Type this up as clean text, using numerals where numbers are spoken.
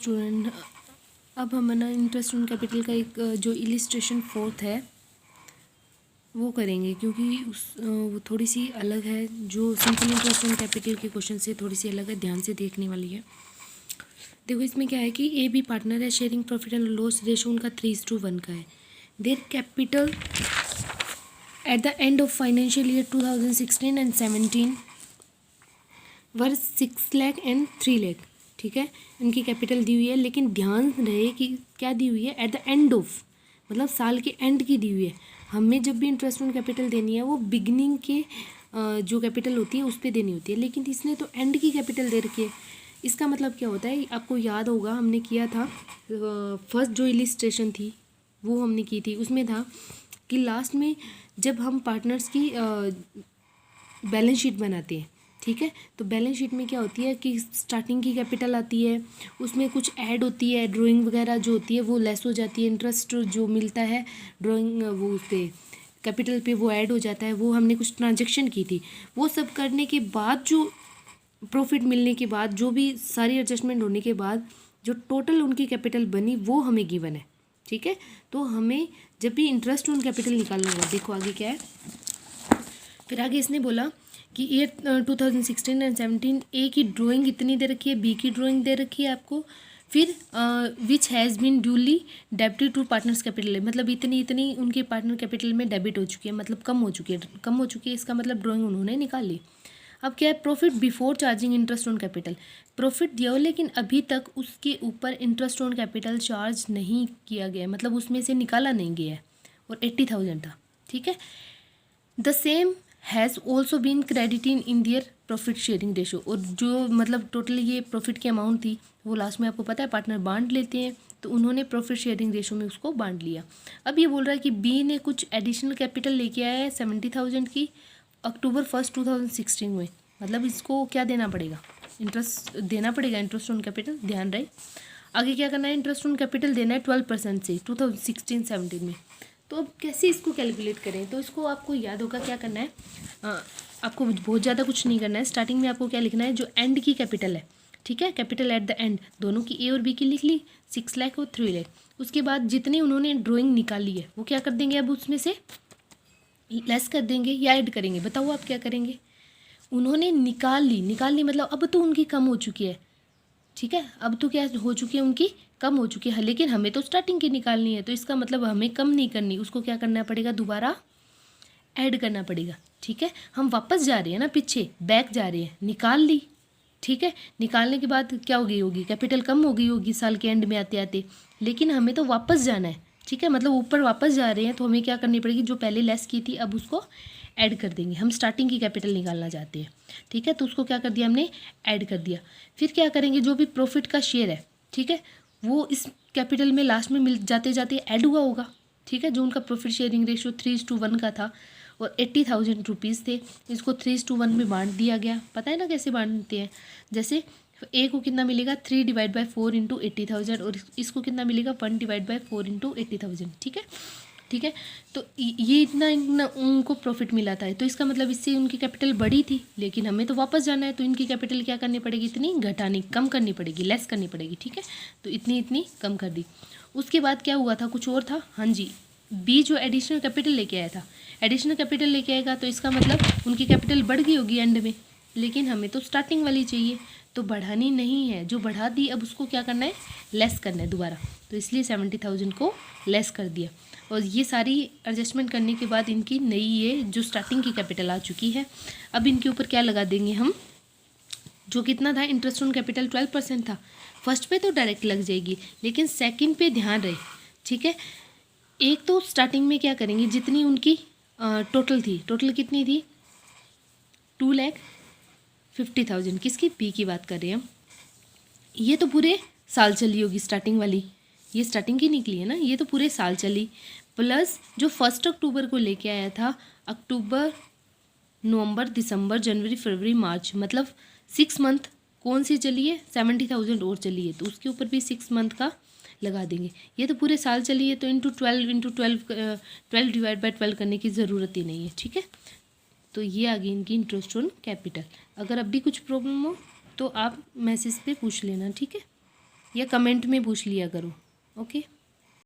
Student, अब हम ना इंटरेस्ट ऑन कैपिटल का एक जो इलिस्ट्रेशन फोर्थ है वो करेंगे, क्योंकि वो थोड़ी सी अलग है। जो सिंपल इंटरेस्ट ऑन कैपिटल के क्वेश्चन से थोड़ी सी अलग है, ध्यान से देखने वाली है। देखो इसमें क्या है कि ए बी पार्टनर है, sharing profit and loss ratio उनका 3:1 का है। Their capital at the end of financial year 2016 and 17 were 6 lakh and 3 lakh. ठीक है, इनकी कैपिटल दी हुई है, लेकिन ध्यान रहे कि क्या दी हुई है, एट द एंड ऑफ, मतलब साल के एंड की दी हुई है। हमें जब भी इंटरेस्ट ऑन कैपिटल देनी है वो बिगनिंग के जो कैपिटल होती है उस पर देनी होती है, लेकिन इसने तो एंड की कैपिटल दे रखी है। इसका मतलब क्या होता है, आपको याद होगा हमने किया था फर्स्ट जो इलिस्ट्रेशन थी वो हमने की थी, उसमें था कि लास्ट में जब हम पार्टनर्स की बैलेंस शीट बनाते हैं, ठीक है, तो बैलेंस शीट में क्या होती है कि स्टार्टिंग की कैपिटल आती है, उसमें कुछ ऐड होती है, ड्राइंग वगैरह जो होती है वो लेस हो जाती है, इंटरेस्ट जो मिलता है ड्राइंग वो उस पर कैपिटल पे वो ऐड हो जाता है। वो हमने कुछ ट्रांजेक्शन की थी, वो सब करने के बाद जो प्रॉफिट मिलने के बाद, जो भी सारी एडजस्टमेंट होने के बाद जो टोटल उनकी कैपिटल बनी वो हमें गिवन है। ठीक है, तो हमें जब भी इंटरेस्ट ऑन कैपिटल निकालना होगा, देखो आगे क्या है। फिर आगे इसने बोला कि ईयर 2016 एंड 17 ए की ड्राइंग इतनी दे रखी है, बी की ड्राइंग दे रखी है आपको, फिर which has been duly debited to partners capital, मतलब इतनी इतनी उनके पार्टनर कैपिटल में डेबिट हो चुकी है, मतलब कम हो चुकी है, इसका मतलब ड्राइंग उन्होंने निकाल ली। अब क्या है, profit before charging interest on capital, profit दिया हो लेकिन अभी तक उसके ऊपर इंटरेस्ट ऑन कैपिटल चार्ज नहीं किया गया है, मतलब उसमें से निकाला नहीं गया है, और 80,000 था। ठीक है, the same has also been credit in their profit sharing ratio, और जो मतलब टोटली ये प्रॉफिट की अमाउंट थी वो लास्ट में आपको पता है पार्टनर बांट लेते हैं, तो उन्होंने प्रॉफिट शेयरिंग रेशो में उसको बांट लिया। अब ये बोल रहा है कि बी ने कुछ एडिशनल कैपिटल लेके आया है 70,000 की अक्टूबर 1 2016 में, मतलब इसको क्या देना पड़ेगा, इंटरेस्ट देना पड़ेगा, इंटरेस्ट ऑन कैपिटल, ध्यान रहे। आगे क्या करना है, इंटरेस्ट ऑन कैपिटल देना है 12% से 2016-17 में। तो अब कैसे इसको कैलकुलेट करें, तो इसको आपको याद होगा क्या करना है, आपको बहुत ज़्यादा कुछ नहीं करना है। स्टार्टिंग में आपको क्या लिखना है, जो एंड की कैपिटल है, ठीक है, कैपिटल एट द एंड, दोनों की ए और बी की लिख ली, 6 लाख और 3 लाख। उसके बाद जितनी उन्होंने ड्राइंग निकाली है वो क्या कर देंगे, अब उसमें से लेस कर देंगे या ऐड करेंगे, बताओ आप क्या करेंगे। उन्होंने निकाल ली मतलब अब तो उनकी कम हो चुकी है, ठीक है, अब तो क्या हो चुकी है, उनकी कम हो चुकी है, लेकिन हमें तो स्टार्टिंग की निकालनी है, तो इसका मतलब हमें कम नहीं करनी, उसको क्या करना पड़ेगा, दोबारा ऐड करना पड़ेगा। ठीक है, हम वापस जा रहे हैं ना, पीछे बैक जा रहे हैं, निकाल ली, ठीक है, निकालने के बाद क्या हो गई होगी, कैपिटल कम हो गई होगी साल के एंड में आते आते, लेकिन हमें तो वापस जाना है। ठीक है, मतलब ऊपर वापस जा रहे हैं, तो हमें क्या करनी पड़ेगी, जो पहले लेस की थी अब उसको ऐड कर देंगे। हम स्टार्टिंग की कैपिटल निकालना चाहते हैं, ठीक है, तो उसको क्या कर दिया हमने, ऐड कर दिया। फिर क्या करेंगे, जो भी प्रॉफिट का शेयर है, ठीक है, वो इस कैपिटल में लास्ट में मिल जाते जाते ऐड हुआ होगा। ठीक है, जो उनका प्रॉफिट शेयरिंग रेशियो 3:1 का था और 80,000 रुपीज़ थे, इसको 3:1 में बांट दिया गया। पता है ना कैसे बांटते हैं, जैसे ए को कितना मिलेगा, 3/4 इंटू 80,000, और इसको कितना मिलेगा, 1/4 इंटू 80,000। ठीक है, ठीक है, तो ये इतना उनको प्रॉफिट मिला था, तो इसका मतलब इससे उनकी कैपिटल बढ़ी थी, लेकिन हमें तो वापस जाना है, तो इनकी कैपिटल क्या करनी पड़ेगी, इतनी घटानी, कम करनी पड़ेगी, लेस करनी पड़ेगी। ठीक है, तो इतनी कम कर दी। उसके बाद क्या हुआ था, कुछ और था, हाँ जी, बी जो एडिशनल कैपिटल लेके आया था, एडिशनल कैपिटल लेके आएगा तो इसका मतलब उनकी कैपिटल बढ़ गई होगी एंड में, लेकिन हमें तो स्टार्टिंग वाली चाहिए, तो बढ़ानी नहीं है, जो बढ़ा दी अब उसको क्या करना है, लेस करना है दोबारा, तो इसलिए 70,000 को लेस कर दिया। और ये सारी एडजस्टमेंट करने के बाद इनकी नई ये जो स्टार्टिंग की कैपिटल आ चुकी है। अब इनके ऊपर क्या लगा देंगे हम, जो कितना था, इंटरेस्ट ऑन कैपिटल 12% था, फर्स्ट पे तो डायरेक्ट लग जाएगी, लेकिन सेकंड पे ध्यान रहे। ठीक है, एक तो स्टार्टिंग में क्या करेंगे, जितनी उनकी टोटल थी, टोटल कितनी थी, 2,50,000, किसकी, बी की बात कर रहे हैं हम। ये तो पूरे साल चली होगी स्टार्टिंग वाली, ये स्टार्टिंग की निकली है ना, ये तो पूरे साल चली, प्लस जो 1 अक्टूबर को लेके आया था, अक्टूबर, नवंबर, दिसंबर, जनवरी, फरवरी, मार्च, मतलब 6 मंथ कौन सी चली है, 70,000 और चली है, तो उसके ऊपर भी 6 मंथ का लगा देंगे। ये तो पूरे साल चली है, तो इंटू 12 करने की ज़रूरत ही नहीं है। ठीक है, तो ये आ गई इनकी इंटरेस्ट ऑन कैपिटल। अगर अब भी कुछ प्रॉब्लम हो तो आप मैसेज पे पूछ लेना, ठीक है। या कमेंट में पूछ लिया करो। ओके।